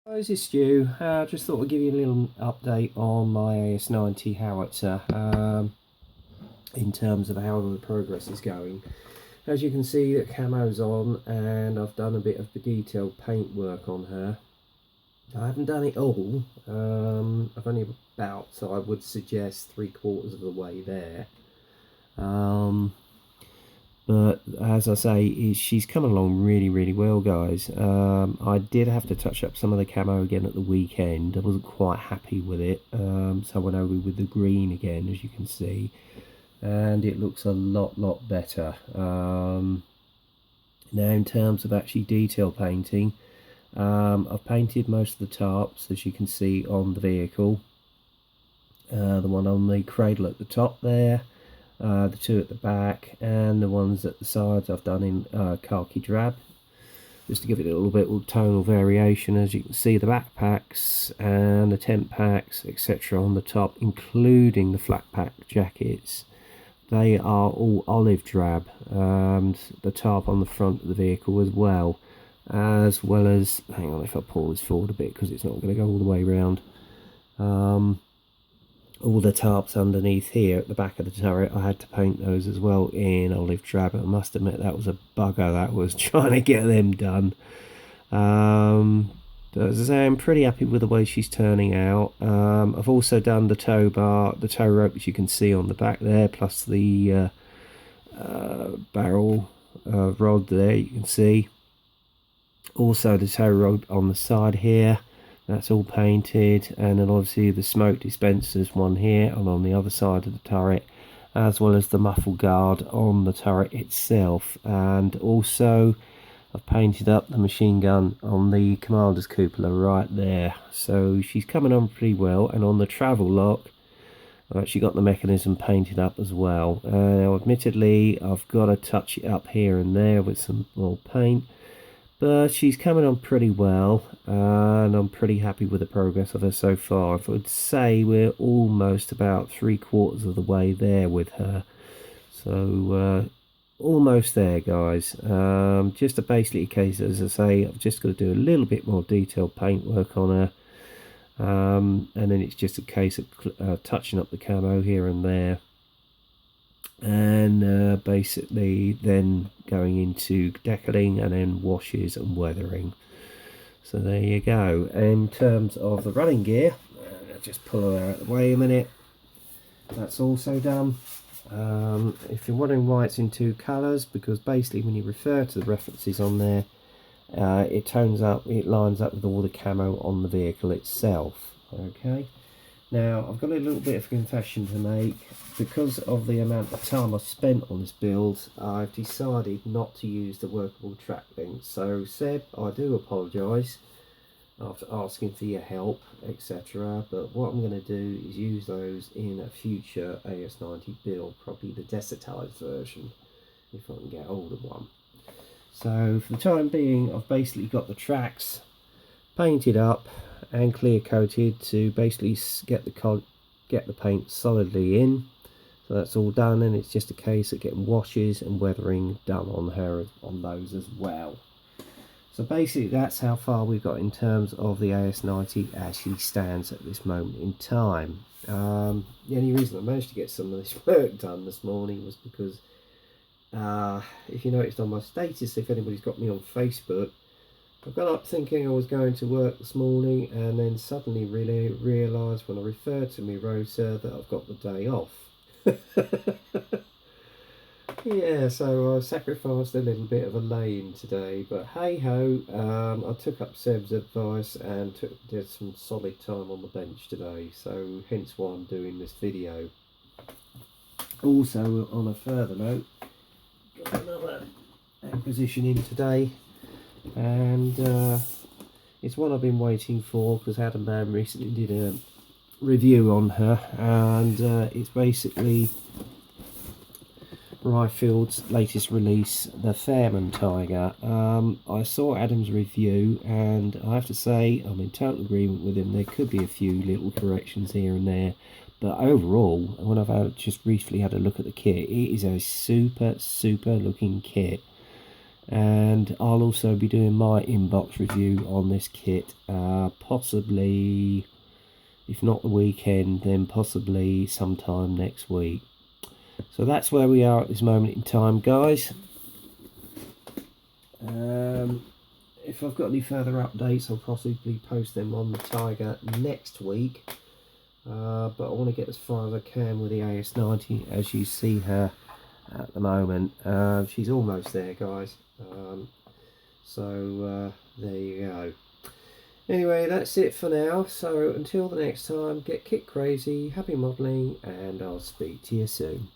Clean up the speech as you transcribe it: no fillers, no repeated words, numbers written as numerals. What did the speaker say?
Guys, it's Stu. Just thought I'd give you a little update on my AS90 Howitzer in terms of how the progress is going. As you can see, the camo's on and I've done a bit of the detailed paint work on her. I haven't done it all. I've only about, so I would suggest 3/4 of the way there. But as I say, she's coming along really well, guys. I did have to touch up some of the camo again at the weekend. I wasn't quite happy with it, so I went over with the green again, as you can see, and it looks a lot better. Now, in terms of actually detail painting, I've painted most of the tarps, as you can see on the vehicle. The one on the cradle at the top there, the two at the back, and the ones at the sides I've done in khaki drab, just to give it a little bit of tonal variation. As you can see, the backpacks and the tent packs, etc., on the top, including the flat pack jackets, they are all olive drab, and the tarp on the front of the vehicle as well as hang on, if I pull this forward a bit because it's not going to go all the way around. All the tarps underneath here at the back of the turret, I had to paint those as well in olive drab. I must admit that was a bugger, that was, trying to get them done. But as I say, I'm pretty happy with the way she's turning out. I've also done the tow bar, the tow rope, which you can see on the back there, plus the barrel rod there, you can see. Also the tow rope on the side here, that's all painted, and then obviously the smoke dispensers, one here and on the other side of the turret, as well as the muffle guard on the turret itself. And also I've painted up the machine gun on the commander's cupola right there, so she's coming on pretty well. And on the travel lock, I've actually got the mechanism painted up as well. Now admittedly I've got to touch it up here and there with some more paint, but she's coming on pretty well, and I'm pretty happy with the progress of her so far. I would say we're almost about 3/4 of the way there with her, so almost there, guys. Just a basically case, as I say, I've just got to do a little bit more detailed paint work on her, and then it's just a case of touching up the camo here and there, and basically then going into decaling and then washes and weathering. So there you go. In terms of the running gear, I'll just pull her out of the way a minute. That's also done. If you're wondering why it's in two colours, because basically when you refer to the references on there, it lines up with all the camo on the vehicle itself. Okay. Now, I've got a little bit of a confession to make. Because of the amount of time I've spent on this build, I've decided not to use the workable track links. So, Seb, I do apologise after asking for your help, etc. But what I'm going to do is use those in a future AS90 build, probably the desetilised version, if I can get hold of one. So, for the time being, I've basically got the tracks painted up and clear coated to basically get the paint solidly in. So that's all done, and it's just a case of getting washes and weathering done on her on those as well. So basically that's how far we've got in terms of the AS90 as she stands at this moment in time. The only reason I managed to get some of this work done this morning was because if you noticed on my status, if anybody's got me on Facebook, I got up thinking I was going to work this morning, and then suddenly really realised when I referred to my rota that I've got the day off. Yeah, so I sacrificed a little bit of a lay-in today, but hey ho, I took up Seb's advice and did some solid time on the bench today, so hence why I'm doing this video. Also, on a further note, got another acquisition in today, and it's one I've been waiting for because Adam Bam recently did a review on her, and it's basically Ryfield's latest release, the Fairman Tiger. I saw Adam's review, and I have to say I'm in total agreement with him. There could be a few little corrections here and there, but overall, when I've just recently had a look at the kit, it is a super looking kit. and I'll also be doing my inbox review on this kit, possibly, if not the weekend, then possibly sometime next week. So that's where we are at this moment in time, guys. If I've got any further updates, I'll possibly post them on the Tiger next week. But I want to get as far as I can with the AS90 as you see her at the moment. She's almost there, guys. So there you go. Anyway, that's it for now. So until the next time, get kit crazy, happy modelling, and I'll speak to you soon.